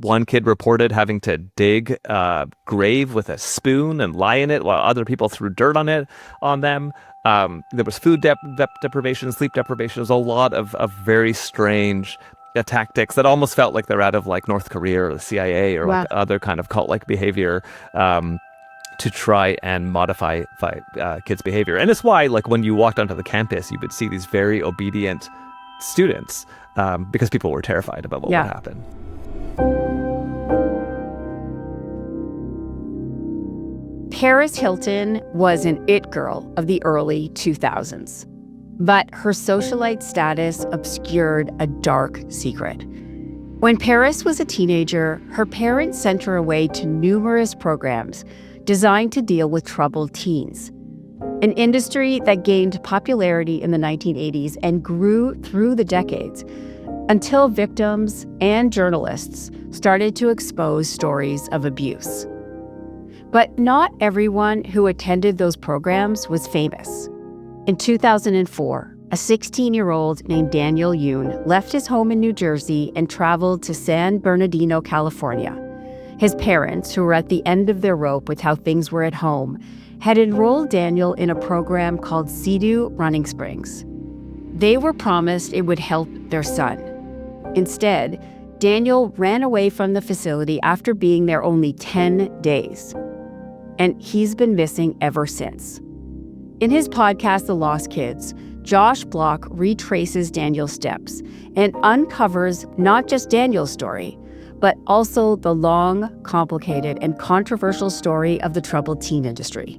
one kid reported having to dig a grave with a spoon and lie in it while other people threw dirt on them. There was food deprivation, sleep deprivation. There's a lot of very strange tactics that almost felt like they're out of like North Korea or the CIA or like other kind of cult-like behavior to try and modify kids' behavior. And it's why, like, when you walked onto the campus, you would see these very obedient students because people were terrified about what would happen. Paris Hilton was an it girl of the early 2000s, but her socialite status obscured a dark secret. When Paris was a teenager, her parents sent her away to numerous programs designed to deal with troubled teens, an industry that gained popularity in the 1980s and grew through the decades until victims and journalists started to expose stories of abuse. But not everyone who attended those programs was famous. In 2004, a 16-year-old named Daniel Yuen left his home in New Jersey and traveled to San Bernardino, California. His parents, who were at the end of their rope with how things were at home, had enrolled Daniel in a program called CEDU Running Springs. They were promised it would help their son. Instead, Daniel ran away from the facility after being there only 10 days. And he's been missing ever since. In his podcast, The Lost Kids, Josh Bloch retraces Daniel's steps and uncovers not just Daniel's story, but also the long, complicated, and controversial story of the troubled teen industry.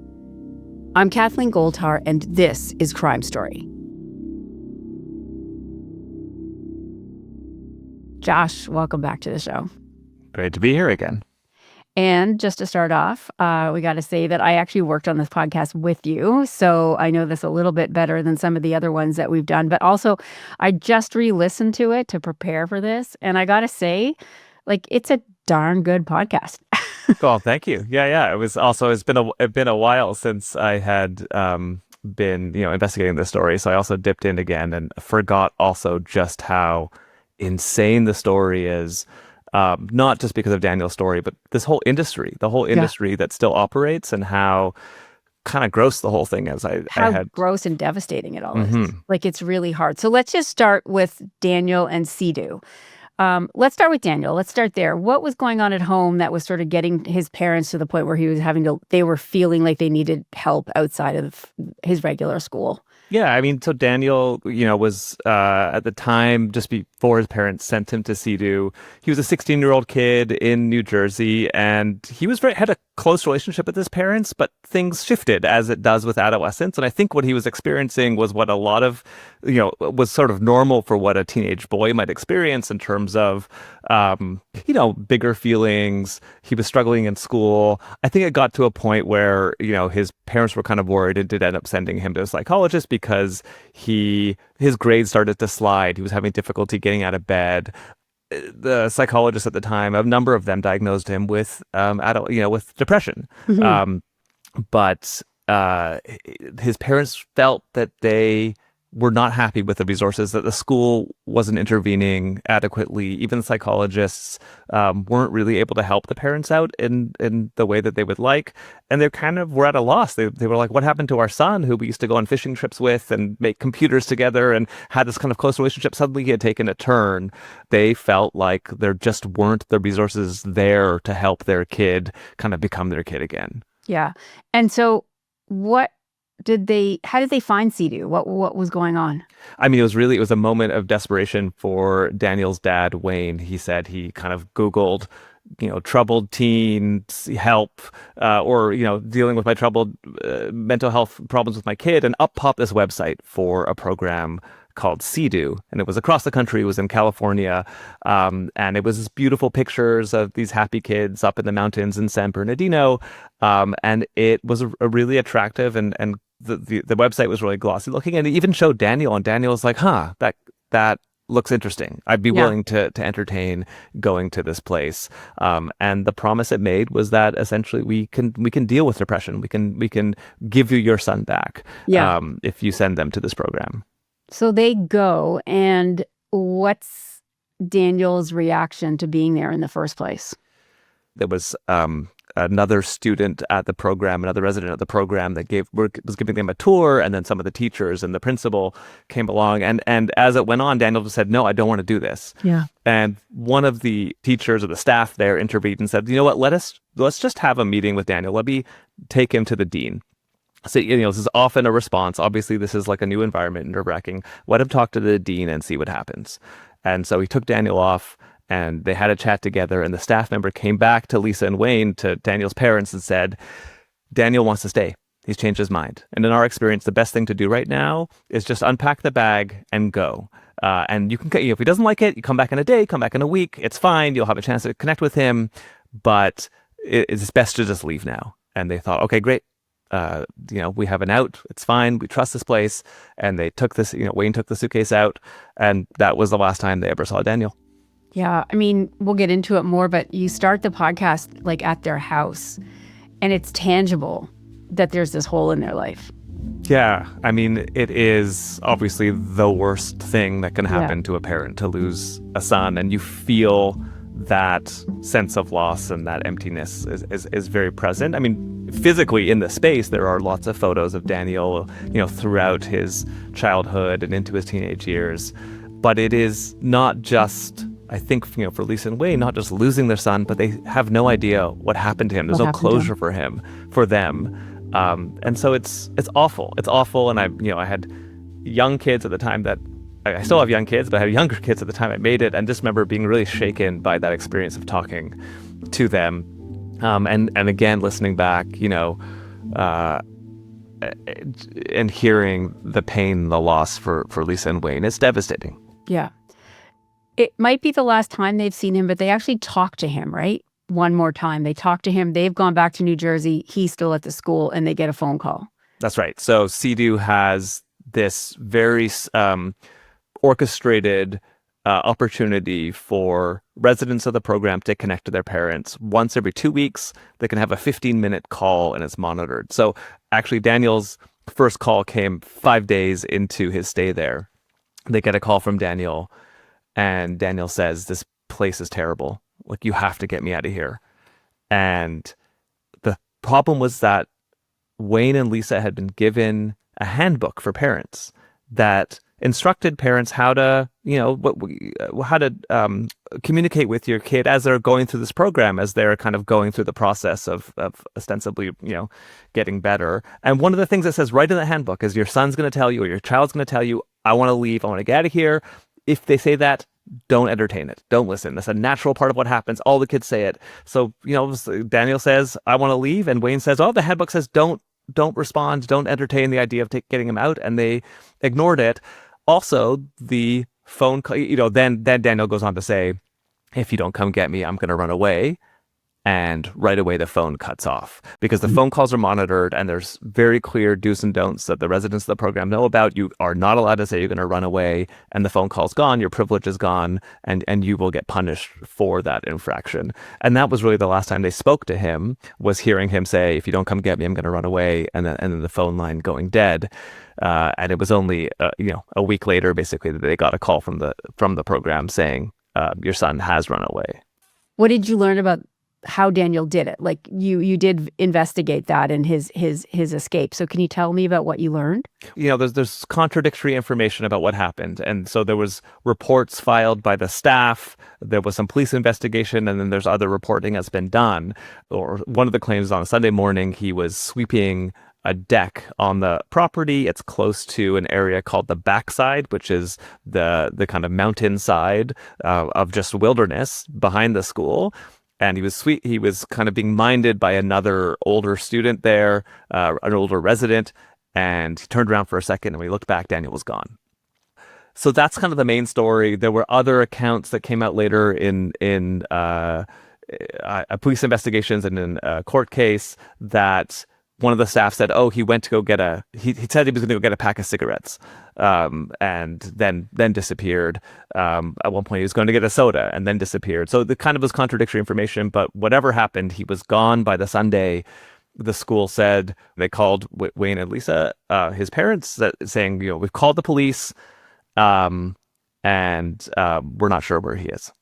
I'm Kathleen Goldhar, and this is Crime Story. Josh, welcome back to the show. Great to be here again. And just to start off, we got to say that I actually worked on this podcast with you, so I know this a little bit better than some of the other ones that we've done. But also, I just re-listened to it to prepare for this, and I got to say, like, it's a darn good podcast. Well, thank you. Yeah. It's been a while since I had been investigating this story, so I also dipped in again and forgot also just how insane the story is. Not just because of Daniel's story, but this whole industry, that still operates, and how kind of gross the whole thing is. How gross and devastating it all is. Like, it's really hard. So let's just start with Daniel and CEDU. Let's start with Daniel. Let's start there. What was going on at home that was sort of getting his parents to the point where they were feeling like they needed help outside of his regular school? Yeah, I mean, so Daniel, was at the time, just before his parents sent him to CEDU, he was a 16-year-old kid in New Jersey, and he had a close relationship with his parents, but things shifted, as it does with adolescence. And I think what he was experiencing was what a lot of, was sort of normal for what a teenage boy might experience in terms of, bigger feelings. He was struggling in school. I think it got to a point where, his parents were kind of worried and did end up sending him to a psychologist because his grades started to slide. He was having difficulty getting out of bed. The psychologists at the time, a number of them diagnosed him with with depression. But his parents felt that they were not happy with the resources, that the school wasn't intervening adequately. Even the psychologists weren't really able to help the parents out in the way that they would like. And they kind of were at a loss. They were like, what happened to our son, who we used to go on fishing trips with and make computers together and had this kind of close relationship? Suddenly he had taken a turn. They felt like there just weren't the resources there to help their kid kind of become their kid again. Yeah. And so how did they find CEDU? What was going on? I mean, it was a moment of desperation for Daniel's dad, Wayne. He said he kind of Googled, troubled teens help, or, dealing with my troubled mental health problems with my kid. And up popped this website for a program called CEDU, and it was across the country. It was in California, and it was beautiful pictures of these happy kids up in the mountains in San Bernardino, and it was a really attractive, and the website was really glossy looking, and it even showed Daniel, and Daniel was like, that looks interesting. I'd be willing to entertain going to this place. And the promise it made was that essentially we can deal with depression. We can give you your son back if you send them to this program. So they go, and what's Daniel's reaction to being there in the first place? There was another student at the program, another resident at the program that was giving them a tour, and then some of the teachers and the principal came along. And as it went on, Daniel just said, "No, I don't want to do this." Yeah. And one of the teachers or the staff there intervened and said, "You know what? Let's just have a meeting with Daniel. Let me take him to the dean." So, this is often a response. Obviously, this is like a new environment, nerve-wracking. Let him talk to the dean and see what happens. And so he took Daniel off, and they had a chat together, and the staff member came back to Lisa and Wayne, to Daniel's parents, and said, "Daniel wants to stay. He's changed his mind. And in our experience, the best thing to do right now is just unpack the bag and go. And you can, if he doesn't like it, you come back in a day, come back in a week. It's fine. You'll have a chance to connect with him, but it's best to just leave now." And they thought, okay, great. We have an out. It's fine. We trust this place. And they took this, Wayne took the suitcase out, and that was the last time they ever saw Daniel. Yeah. I mean, we'll get into it more, but you start the podcast like at their house, and it's tangible that there's this hole in their life. Yeah. I mean, it is obviously the worst thing that can happen to a parent, to lose a son, and you feel that sense of loss and that emptiness is very present. I mean, physically in the space, there are lots of photos of Daniel, throughout his childhood and into his teenage years. But it is not just, I think, for Lisa and Wayne, not just losing their son, but they have no idea what happened to him. There's no closure for them. And so it's awful. It's awful. And I had young kids at the time that, I still have young kids, but I had younger kids at the time I made it, and just remember being really shaken by that experience of talking to them. And again, listening back, and hearing the pain, the loss for Lisa and Wayne. It's devastating. Yeah. It might be the last time they've seen him, but they actually talk to him, right? One more time. They talk to him. They've gone back to New Jersey. He's still at the school, and they get a phone call. That's right. So CEDU has this very orchestrated opportunity for residents of the program to connect to their parents. Once every 2 weeks, they can have a 15-minute call, and it's monitored. So actually, Daniel's first call came 5 days into his stay there. They get a call from Daniel, and Daniel says, "This place is terrible. Like, you have to get me out of here." And the problem was that Wayne and Lisa had been given a handbook for parents that instructed parents how to, communicate with your kid as they're going through this program, as they're kind of going through the process of ostensibly, getting better. And one of the things that says right in the handbook is your son's going to tell you, or your child's going to tell you, "I want to leave. I want to get out of here." If they say that, don't entertain it. Don't listen. That's a natural part of what happens. All the kids say it. So, Daniel says, "I want to leave." And Wayne says, "Oh, the handbook says don't respond. Don't entertain the idea of getting him out." And they ignored it. Also, the phone call, then Daniel goes on to say, "If you don't come get me, I'm going to run away." And right away, the phone cuts off, because the phone calls are monitored, and there's very clear do's and don'ts that the residents of the program know about. You are not allowed to say you're going to run away, and the phone call's gone, your privilege is gone, and you will get punished for that infraction. And that was really the last time they spoke to him, was hearing him say, "If you don't come get me, I'm going to run away," and then the phone line going dead. And it was only a week later, basically, that they got a call from the program saying, "Your son has run away." What did you learn about how Daniel did it? Like, you did investigate that and his escape. So can you tell me about what you learned? There's contradictory information about what happened. And so there was reports filed by the staff, there was some police investigation, and then there's other reporting that's been done. Or one of the claims, on a Sunday morning, he was sweeping a deck on the property. It's close to an area called the backside, which is the kind of mountain side of just wilderness behind the school. And he was kind of being minded by another older student there, an older resident, and he turned around for a second, and when he looked back, Daniel was gone. So that's kind of the main story. There were other accounts that came out later in police investigations and in a court case that one of the staff said, "Oh, he went to go get he said he was going to go get a pack of cigarettes, and then disappeared. At one point, he was going to get a soda and then disappeared." So the kind of was contradictory information, but whatever happened, he was gone by the Sunday. The school said they called Wayne and Lisa, his parents, saying, "We've called the police, and and we're not sure where he is.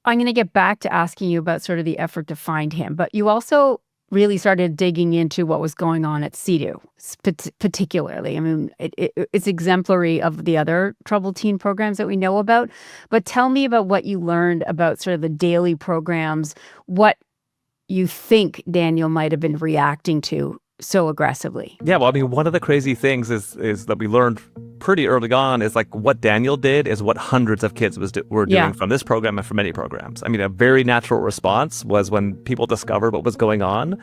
I'm going to get back to asking you about sort of the effort to find him, but you also really started digging into what was going on at CEDU, particularly. I mean, it's exemplary of the other troubled teen programs that we know about. But tell me about what you learned about sort of the daily programs, what you think Daniel might have been reacting to so aggressively. Yeah, well, I mean, one of the crazy things is that we learned pretty early on is like what Daniel did is what hundreds of kids were doing from this program and from many programs. I mean, a very natural response was when people discovered what was going on,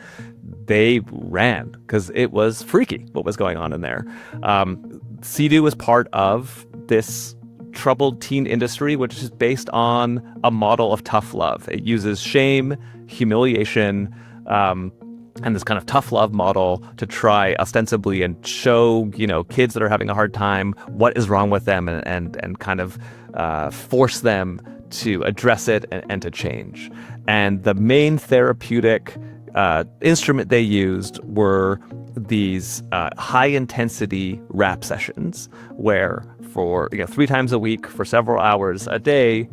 they ran because it was freaky what was going on in there. CEDU was part of this troubled teen industry, which is based on a model of tough love. It uses shame, humiliation, and this kind of tough love model to try ostensibly and show, kids that are having a hard time what is wrong with them and kind of force them to address it and to change. And the main therapeutic instrument they used were these high intensity rap sessions where for 3 times a week for several hours a day,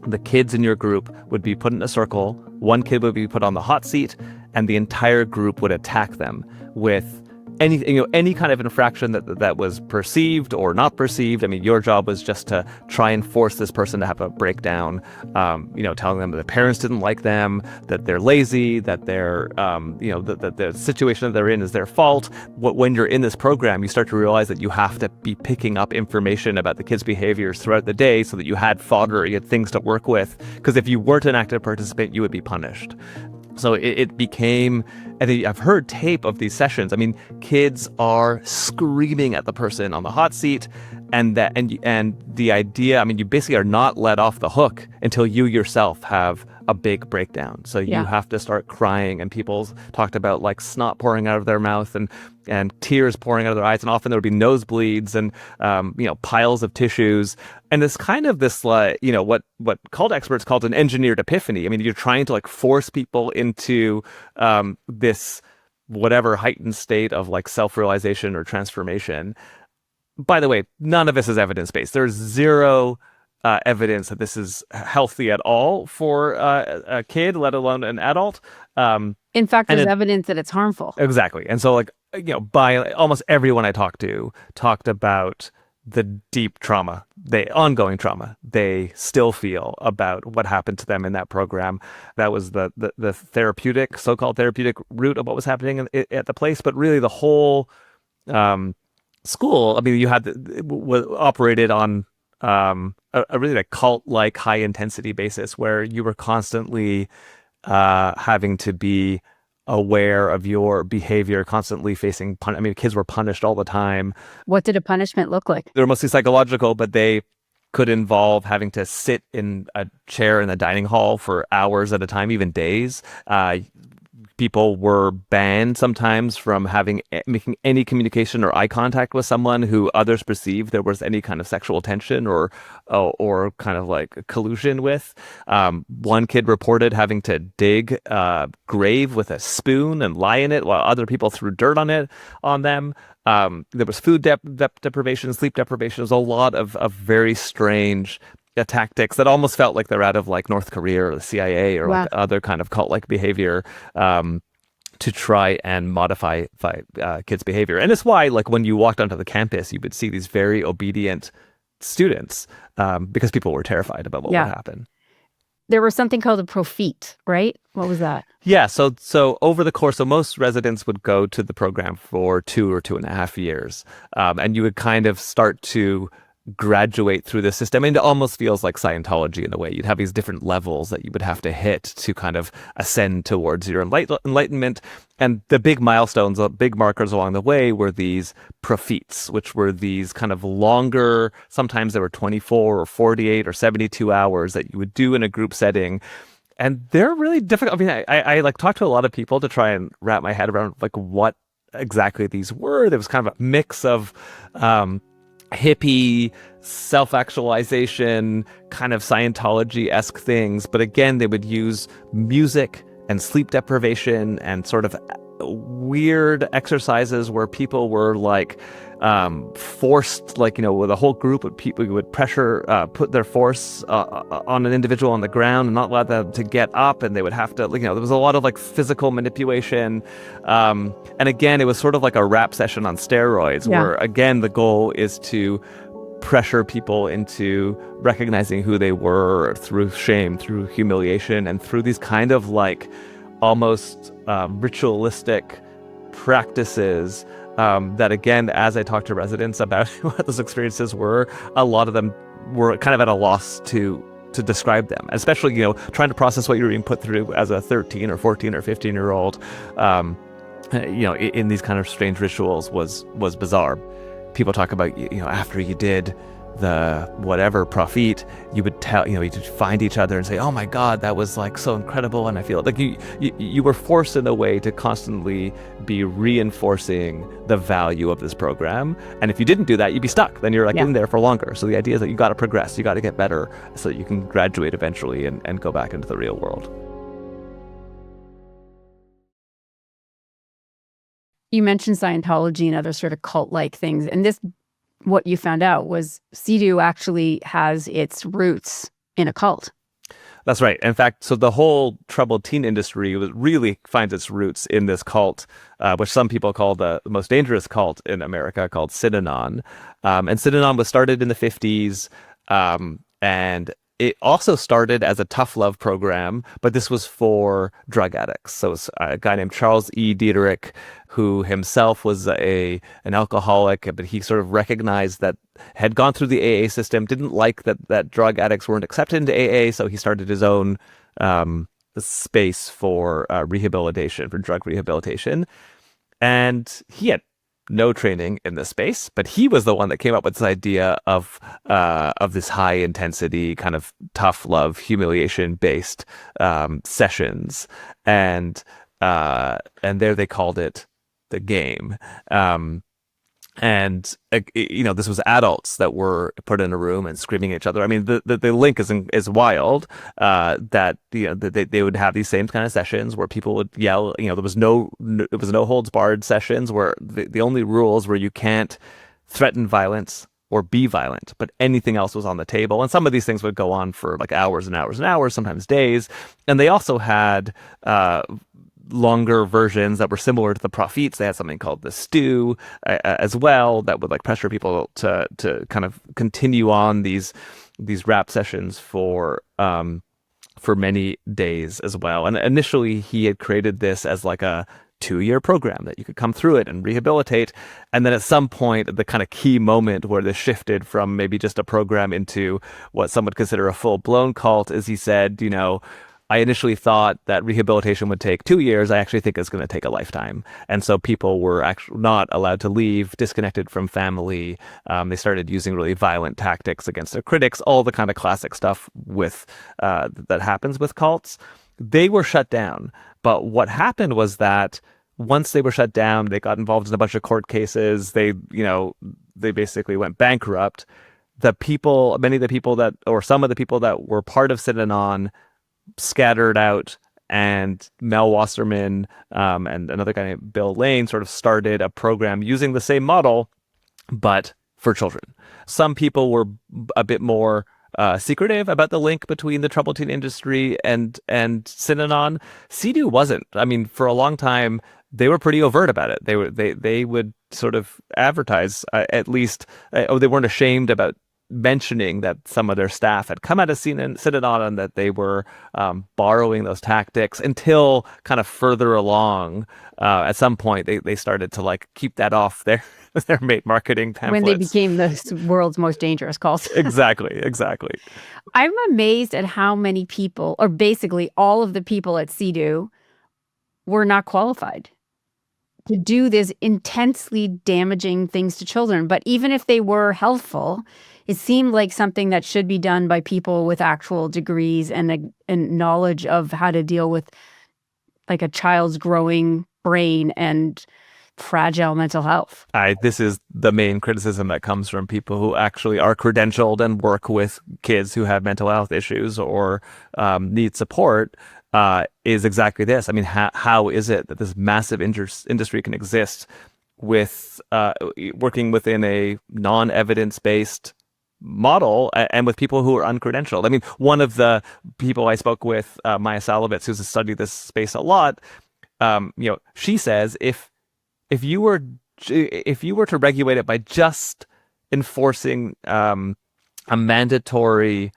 the kids in your group would be put in a circle. One kid would be put on the hot seat, and the entire group would attack them with any kind of infraction that was perceived or not perceived. I mean, your job was just to try and force this person to have a breakdown, telling them that the parents didn't like them, that they're lazy, that they're, that the situation that they're in is their fault. When you're in this program, you start to realize that you have to be picking up information about the kids' behaviors throughout the day so that you had fodder, you had things to work with. Because if you weren't an active participant, you would be punished. So it became, and I've heard tape of these sessions. I mean, kids are screaming at the person on the hot seat, and the idea. I mean, you basically are not let off the hook until you yourself have a big breakdown. So you have to start crying, and people talked about like snot pouring out of their mouth and tears pouring out of their eyes, and often there would be nosebleeds and piles of tissues. And it's kind of this like what cult experts called an engineered epiphany. I mean, you're trying to like force people into this whatever heightened state of like self-realization or transformation. By the way, none of this is evidence-based. There's zero evidence that this is healthy at all for a kid, let alone an adult. In fact, there's evidence that it's harmful. Exactly. And so by almost everyone I talked about the deep trauma, the ongoing trauma they still feel about what happened to them in that program. That was the therapeutic, so-called therapeutic route of what was happening at the place. But really the whole school, I mean, was operated on a really like cult-like high-intensity basis where you were constantly having to be aware of your behavior, constantly facing I mean, kids were punished all the time. What did a punishment look like? They were mostly psychological, but they could involve having to sit in a chair in the dining hall for hours at a time, even days. People were banned sometimes from making any communication or eye contact with someone who others perceived there was any kind of sexual tension or kind of like collusion with. One kid reported having to dig a grave with a spoon and lie in it while other people threw dirt on them. There was food deprivation, sleep deprivation. There was a lot of very strange tactics that almost felt like they're out of like North Korea or the CIA or like other kind of cult-like behavior to try and modify kids' behavior. And it's why like when you walked onto the campus, you would see these very obedient students because people were terrified about what would happen. There was something called a profit, right? What was that? Yeah, so over the course, so most residents would go to the program for 2 or 2.5 years, and you would kind of start to graduate through the system. I mean, it almost feels like Scientology in a way. You'd have these different levels that you would have to hit to kind of ascend towards your enlightenment. And the big milestones, the big markers along the way were these profits, which were these kind of longer, sometimes they were 24 or 48 or 72 hours that you would do in a group setting. And they're really difficult. I mean, I like talked to a lot of people to try and wrap my head around like what exactly these were. There was kind of a mix of hippie, self-actualization, kind of Scientology-esque things. But again, they would use music and sleep deprivation and sort of weird exercises where people were like forced, like, with a whole group of people who would pressure, put their force on an individual on the ground and not let them to get up, and they would have to, there was a lot of like physical manipulation. And again, it was sort of like a rap session on steroids, where again, the goal is to pressure people into recognizing who they were through shame, through humiliation, and through these kind of like almost ritualistic practices that, again, as I talked to residents about what those experiences were, a lot of them were kind of at a loss to describe them, especially, trying to process what you were being put through as a 13 or 14 or 15-year-old, in these kind of strange rituals was bizarre. People talk about, after you did the whatever profit, you would tell, you'd find each other and say, oh my God, that was like so incredible. And I feel like you were forced in a way to constantly be reinforcing the value of this program. And if you didn't do that, you'd be stuck. Then you're in there for longer. So the idea is that you got to progress, you got to get better so that you can graduate eventually and go back into the real world. You mentioned Scientology and other sort of cult-like things. And this, what you found out was CEDU actually has its roots in a cult. That's right. In fact, so the whole troubled teen industry really finds its roots in this cult, which some people call the most dangerous cult in America, called Synanon. And Synanon was started in the 50s, and it also started as a tough love program, but this was for drug addicts. So it was a guy named Charles E. Dieterich, who himself was an alcoholic, but he sort of recognized that, had gone through the AA system, didn't like that drug addicts weren't accepted into AA, so he started his own space for rehabilitation, for drug rehabilitation. And he had no training in this space, but he was the one that came up with this idea of this high intensity kind of tough love, humiliation based sessions, and there they called it the game. And this was adults that were put in a room and screaming at each other. I mean, the link is wild. That they would have these same kind of sessions where people would yell. There was no holds barred sessions where the only rules were you can't threaten violence or be violent, but anything else was on the table. And some of these things would go on for like hours and hours and hours, sometimes days. And they also had longer versions that were similar to the profits. They had something called the stew as well that would like pressure people to kind of continue on these rap sessions for many days as well. And initially he had created this as like a 2-year program that you could come through it and rehabilitate. And then at some point, the kind of key moment where this shifted from maybe just a program into what some would consider a full-blown cult is he said, I initially thought that rehabilitation would take 2 years. I actually think it's going to take a lifetime. And so people were actually not allowed to leave, disconnected from family. They started using really violent tactics against their critics, all the kind of classic stuff with that happens with cults. They were shut down. But what happened was that once they were shut down, they got involved in a bunch of court cases. They basically went bankrupt. Some of the people that were part of Synanon scattered out, and Mel Wasserman and another guy named Bill Lane sort of started a program using the same model, but for children. Some people were a bit more secretive about the link between the troubled teen industry and Synanon. CEDU wasn't. I mean, for a long time, they were pretty overt about it. They would sort of advertise, at least, they weren't ashamed about mentioning that some of their staff had come out of Synanon and that they were borrowing those tactics, until kind of further along, at some point, they started to like keep that off their marketing pamphlets. When they became the world's most dangerous cults. Exactly. I'm amazed at how many people, or basically all of the people at CEDU, were not qualified to do these intensely damaging things to children. But even if they were helpful, it seemed like something that should be done by people with actual degrees and knowledge of how to deal with like a child's growing brain and fragile mental health. This is the main criticism that comes from people who actually are credentialed and work with kids who have mental health issues or need support. Is exactly this. I mean, how is it that this massive industry can exist with working within a non-evidence-based model and with people who are uncredentialed? I mean, one of the people I spoke with, Maya Salovitz, who's studied this space a lot, she says if you were to regulate it by just enforcing a mandatory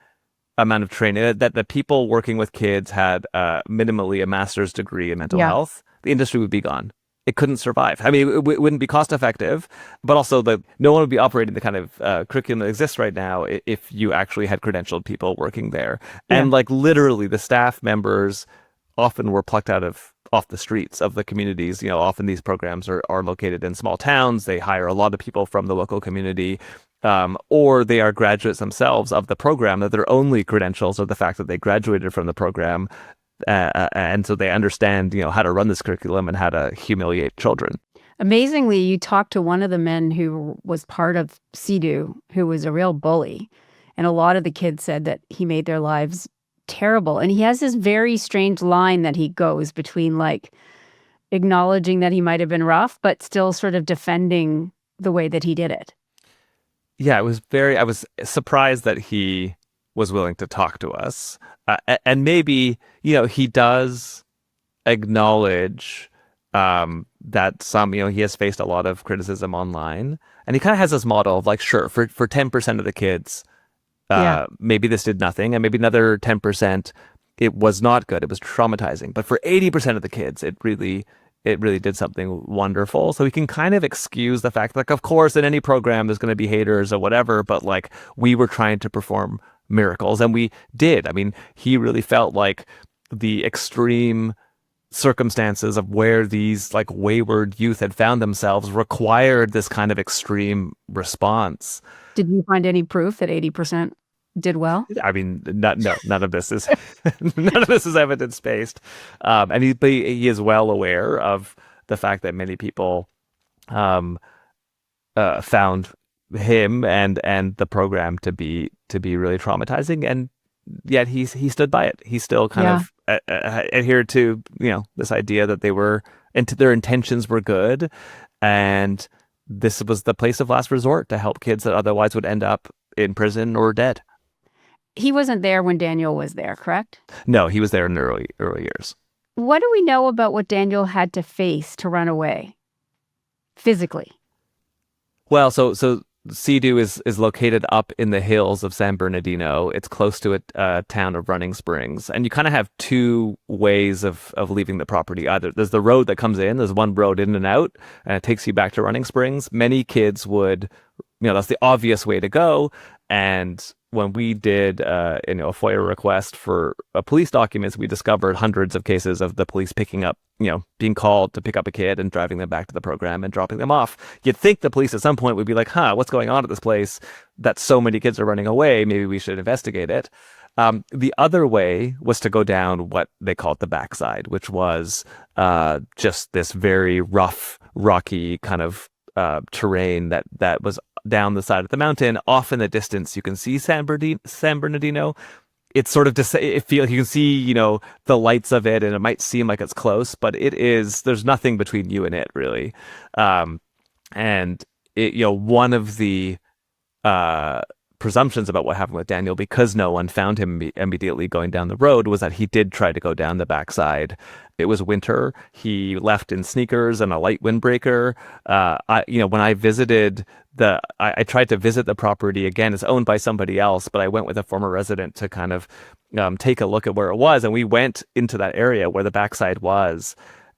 amount of training, that the people working with kids had minimally a master's degree in mental Yeah. health, the industry would be gone. It couldn't survive. I mean, it wouldn't be cost effective, but also no one would be operating the kind of curriculum that exists right now if you actually had credentialed people working there. Yeah. And like literally the staff members often were plucked off the streets of the communities. Often these programs are located in small towns. They hire a lot of people from the local community, or they are graduates themselves of the program, that their only credentials are the fact that they graduated from the program. And so they understand, how to run this curriculum and how to humiliate children. Amazingly, you talked to one of the men who was part of CEDU, who was a real bully. And a lot of the kids said that he made their lives terrible. And he has this very strange line that he goes between like acknowledging that he might have been rough, but still sort of defending the way that he did it. Yeah, I was surprised that he was willing to talk to us. And maybe, he does acknowledge that he has faced a lot of criticism online. And he kind of has this model of like, sure, for 10% of the kids, maybe this did nothing. And maybe another 10%, it was not good. It was traumatizing. But for 80% of the kids, it really did something wonderful. So we can kind of excuse the fact, like, of course, in any program, there's going to be haters or whatever. But like, we were trying to perform miracles, and we did. I mean, he really felt like the extreme circumstances of where these like wayward youth had found themselves required this kind of extreme response. Did you find any proof that 80% did well? I mean, none of this is none of this is evidence based, and he is well aware of the fact that many people found him and the program to be really traumatizing, and yet he stood by it. He still kind of adhered to this idea that their intentions were good, and this was the place of last resort to help kids that otherwise would end up in prison or dead. He wasn't there when Daniel was there, correct? No, he was there in the early years. What do we know about what Daniel had to face to run away physically? Well, so CEDU is located up in the hills of San Bernardino. It's close to a town of Running Springs. And you kind of have two ways of leaving the property. Either there's the road that comes in, there's one road in and out, and it takes you back to Running Springs. Many kids would, that's the obvious way to go. And when we did a FOIA request for police documents, we discovered hundreds of cases of the police picking up, being called to pick up a kid and driving them back to the program and dropping them off. You'd think the police at some point would be like, what's going on at this place that so many kids are running away? Maybe we should investigate it. The other way was to go down what they called the backside, which was just this very rough, rocky kind of terrain that was down the side of the mountain. Off in the distance, you can see San Bernardino. It's sort of you can see, the lights of it, and it might seem like it's close, but there's nothing between you and it really. And one of the presumptions about what happened with Daniel, because no one found him immediately going down the road, was that he did try to go down the backside. It was winter. He left in sneakers and a light windbreaker. When I visited I tried to visit the property again. It's owned by somebody else, but I went with a former resident to kind of take a look at where it was, and we went into that area where the backside was,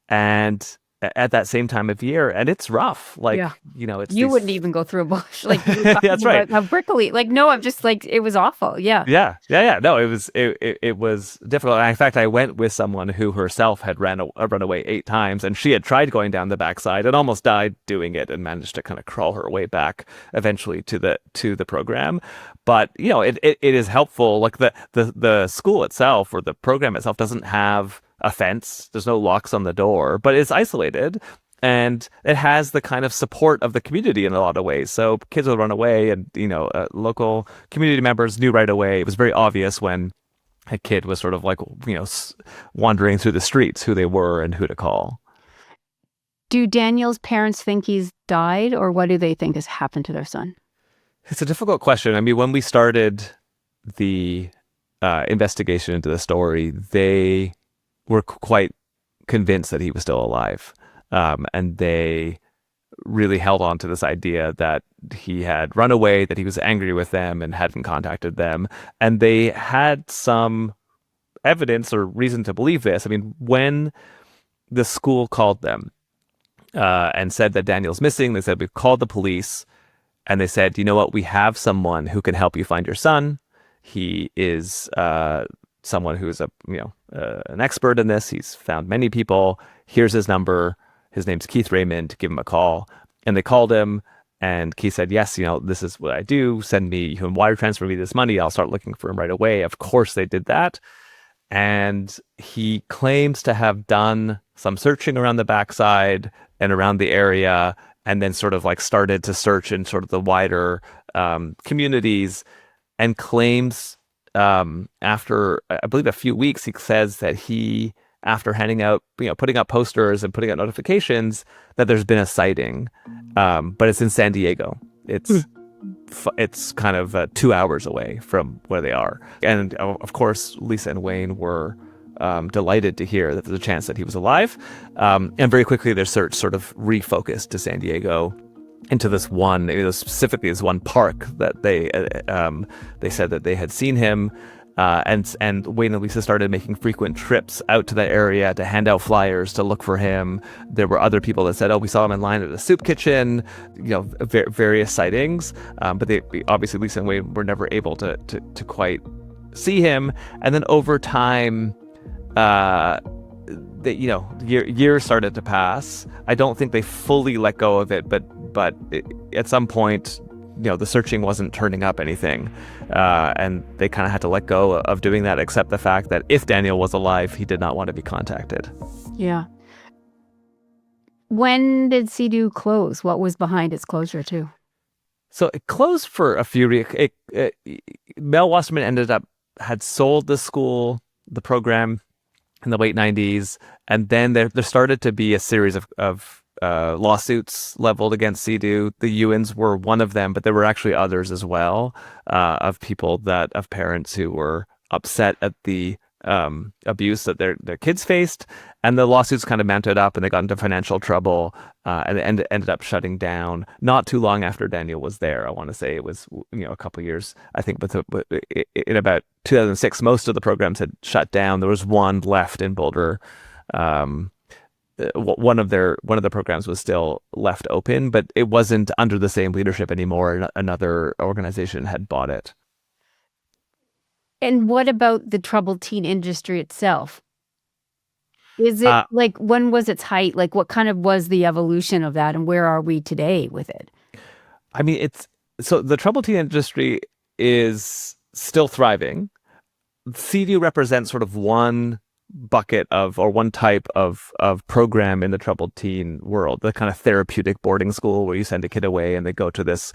and at that same time of year, and it's rough. Like, it's wouldn't even go through a bush. Like, that's right. How prickly. Like, no, I'm just like, it was awful. Yeah. Yeah. No, it was difficult. And in fact, I went with someone who herself had run away 8 times, and she had tried going down the backside and almost died doing it, and managed to kind of crawl her way back eventually to the program. But it is helpful. Like the school itself, or the program itself, doesn't have a fence. There's no locks on the door, but it's isolated. And it has the kind of support of the community in a lot of ways. So kids would run away, and local community members knew right away. It was very obvious when a kid was sort of like wandering through the streets who they were and who to call. Do Daniel's parents think he's died, or what do they think has happened to their son? It's a difficult question. I mean, when we started the investigation into the story, they were quite convinced that he was still alive. And they really held on to this idea that he had run away, that he was angry with them and hadn't contacted them. And they had some evidence or reason to believe this. I mean, when the school called them and said that Daniel's missing, they said, we've called the police. And they said, you know what, we have someone who can help you find your son. He is someone who is an expert in this. He's found many people. Here's his number. His name's Keith Raymond. Give him a call. And they called him, and Keith said, yes, this is what I do. Send me, you can wire transfer me this money. I'll start looking for him right away. Of course they did that. And he claims to have done some searching around the backside and around the area, and then sort of like started to search in sort of the wider communities, and claims after, I believe, a few weeks, he says that he, after handing out, putting up posters and putting out notifications, that there's been a sighting, but it's in San Diego. It's kind of 2 hours away from where they are. And of course, Lisa and Wayne were delighted to hear that there's a chance that he was alive. And very quickly, their search sort of refocused to San Diego, into this one, specifically this one park that they said that they had seen him. And Wayne and Lisa started making frequent trips out to that area to hand out flyers to look for him. There were other people that said, "Oh, we saw him in line at a soup kitchen." Various sightings. But obviously Lisa and Wayne were never able to quite see him. And then over time, years started to pass. I don't think they fully let go of it, but at some point, the searching wasn't turning up anything, and they kind of had to let go of doing that, except the fact that if Daniel was alive, he did not want to be contacted. Yeah. When did CEDU close? What was behind its closure too? So it closed for a few weeks. Mel Wasserman had sold the program in the late 90s, and then there started to be a series of lawsuits leveled against CEDU. The Yuens were one of them, but there were actually others as well, of parents who were upset at the abuse that their kids faced, and the lawsuits kind of mounted up, and they got into financial trouble, and ended up shutting down not too long after Daniel was there. I want to say it was a couple of years. I think in about 2006, most of the programs had shut down. There was one left in Boulder. One of the programs was still left open, but it wasn't under the same leadership anymore. Another organization had bought it. And what about the troubled teen industry itself? Is it when was its height? Like, what kind of was the evolution of that, and where are we today with it? I mean, so the troubled teen industry is still thriving. CEDU represents sort of one bucket or one type of program in the troubled teen world, the kind of therapeutic boarding school where you send a kid away and they go to this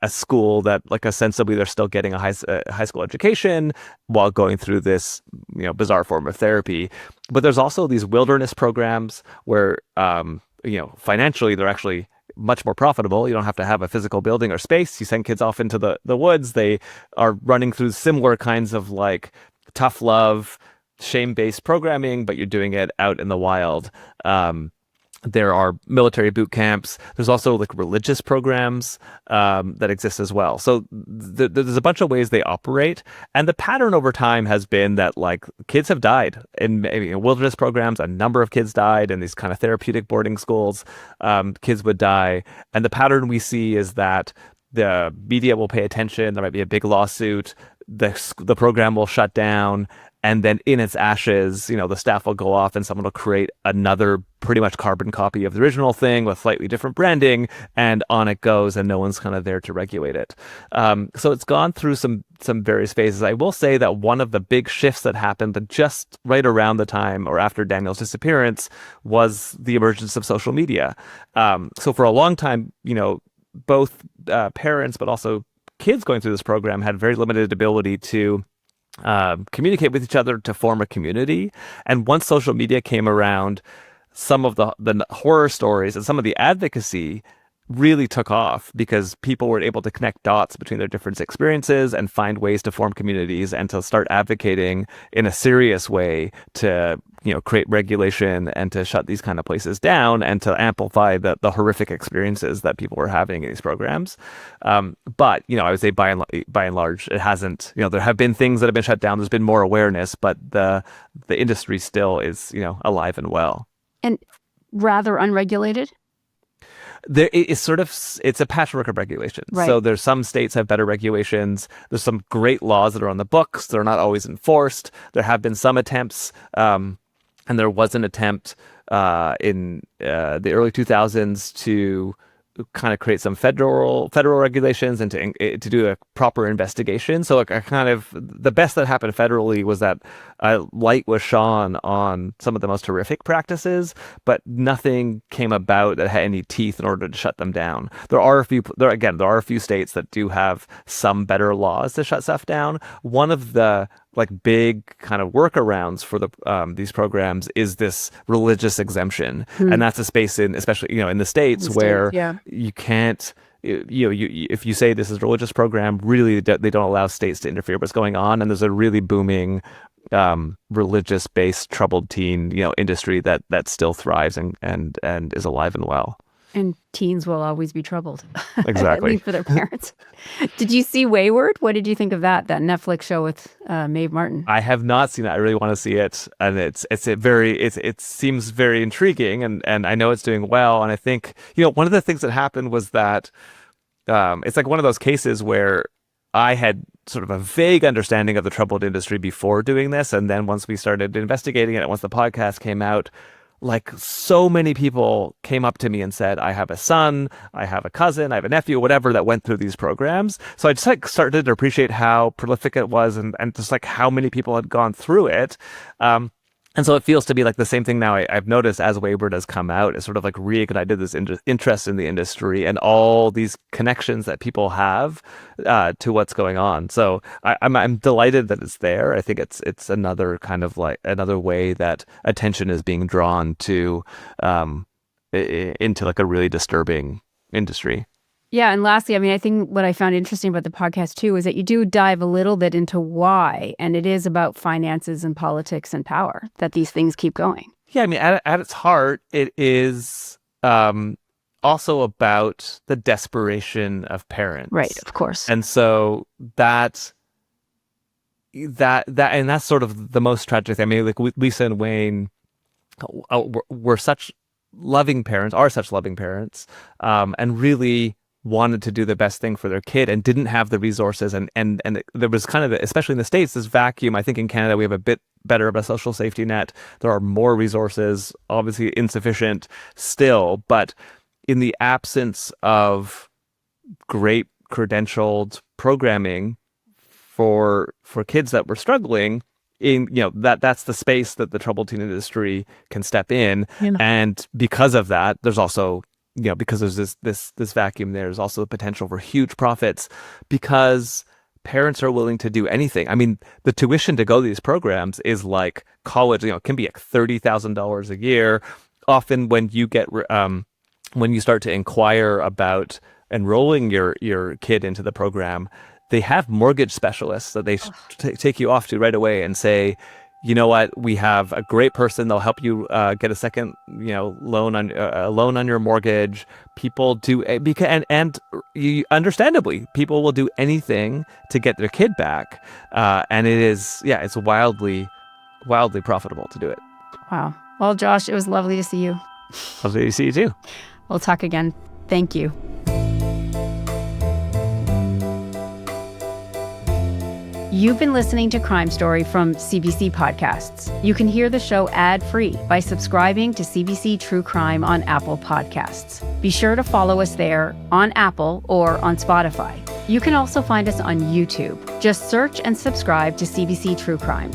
a school that, like, ostensibly they're still getting a high school education while going through this bizarre form of therapy. But there's also these wilderness programs where financially they're actually much more profitable. You don't have to have a physical building or space. You send kids off into the woods. They are running through similar kinds of like tough love, shame-based programming, but you're doing it out in the wild. There are military boot camps. There's also like religious programs that exist as well. So there's a bunch of ways they operate. And the pattern over time has been that like kids have died in wilderness programs. A number of kids died in these kind of therapeutic boarding schools. Kids would die. And the pattern we see is that the media will pay attention. There might be a big lawsuit. The program will shut down. And then in its ashes, the staff will go off and someone will create another pretty much carbon copy of the original thing with slightly different branding, and on it goes, and no one's kind of there to regulate it. So it's gone through some various phases. I will say that one of the big shifts that happened just right around the time or after Daniel's disappearance was the emergence of social media. So for a long time, both parents but also kids going through this program had very limited ability to communicate with each other, to form a community. And once social media came around, some of the horror stories and some of the advocacy really took off because people were able to connect dots between their different experiences and find ways to form communities and to start advocating in a serious way to create regulation and to shut these kind of places down and to amplify the horrific experiences that people were having in these programs. But I would say by and large, it hasn't. There have been things that have been shut down. There's been more awareness, but the industry still is alive and well. And rather unregulated? It's a patchwork of regulations. Right. So there's some states have better regulations. There's some great laws that are on the books. They're not always enforced. There have been some attempts, and there was an attempt in the early 2000s to kind of create some federal regulations and to do a proper investigation. So the best that happened federally was that light was shone on some of the most horrific practices, but nothing came about that had any teeth in order to shut them down. There are a few states that do have some better laws to shut stuff down. One of the big kind of workarounds for these programs is this religious exemption, and that's a space especially in the states where you can't. If you say this is a religious program, really they don't allow states to interfere with what's going on, and there's a really booming religious-based troubled teen industry that still thrives and is alive and well. And teens will always be troubled. Exactly. For their parents. Did you see Wayward? What did you think of that Netflix show with Maeve Martin? I have not seen it. I really want to see it. And it seems very intriguing, and I know it's doing well. And I think, one of the things that happened was that it's like one of those cases where I had sort of a vague understanding of the troubled industry before doing this. And then once we started investigating it, once the podcast came out, so many people came up to me and said, I have a son, I have a cousin, I have a nephew, whatever, that went through these programs. So I just started to appreciate how prolific it was and just how many people had gone through it. And so it feels to me like the same thing now I've noticed as Wayward has come out. It's sort of reignited this interest in the industry and all these connections that people have to what's going on. So I'm delighted that it's there. I think it's another kind of another way that attention is being drawn to into a really disturbing industry. Yeah. And lastly, I think what I found interesting about the podcast, too, is that you do dive a little bit into why. And it is about finances and politics and power that these things keep going. Yeah. At its heart, it is also about the desperation of parents. Right. Of course. And so that's sort of the most tragic thing. Lisa and Wayne were such loving parents, and really wanted to do the best thing for their kid and didn't have the resources. And there was kind of, especially in the States, this vacuum. I think in Canada, we have a bit better of a social safety net. There are more resources, obviously insufficient still, but in the absence of great credentialed programming for kids that were struggling, that's the space that the troubled teen industry can step in. And because of that, there's also because there's this vacuum, there's also the potential for huge profits because parents are willing to do anything. The tuition to go to these programs is like college, it can be $30,000 a year. Often when you get, when you start to inquire about enrolling your kid into the program, they have mortgage specialists that they take you off to right away and say, you know what? We have a great person. They'll help you get a second, loan on your mortgage. People do, and understandably, people will do anything to get their kid back. And it's wildly profitable to do it. Wow. Well, Josh, it was lovely to see you. Lovely to see you too. We'll talk again. Thank you. You've been listening to Crime Story from CBC Podcasts. You can hear the show ad-free by subscribing to CBC True Crime on Apple Podcasts. Be sure to follow us there on Apple or on Spotify. You can also find us on YouTube. Just search and subscribe to CBC True Crime.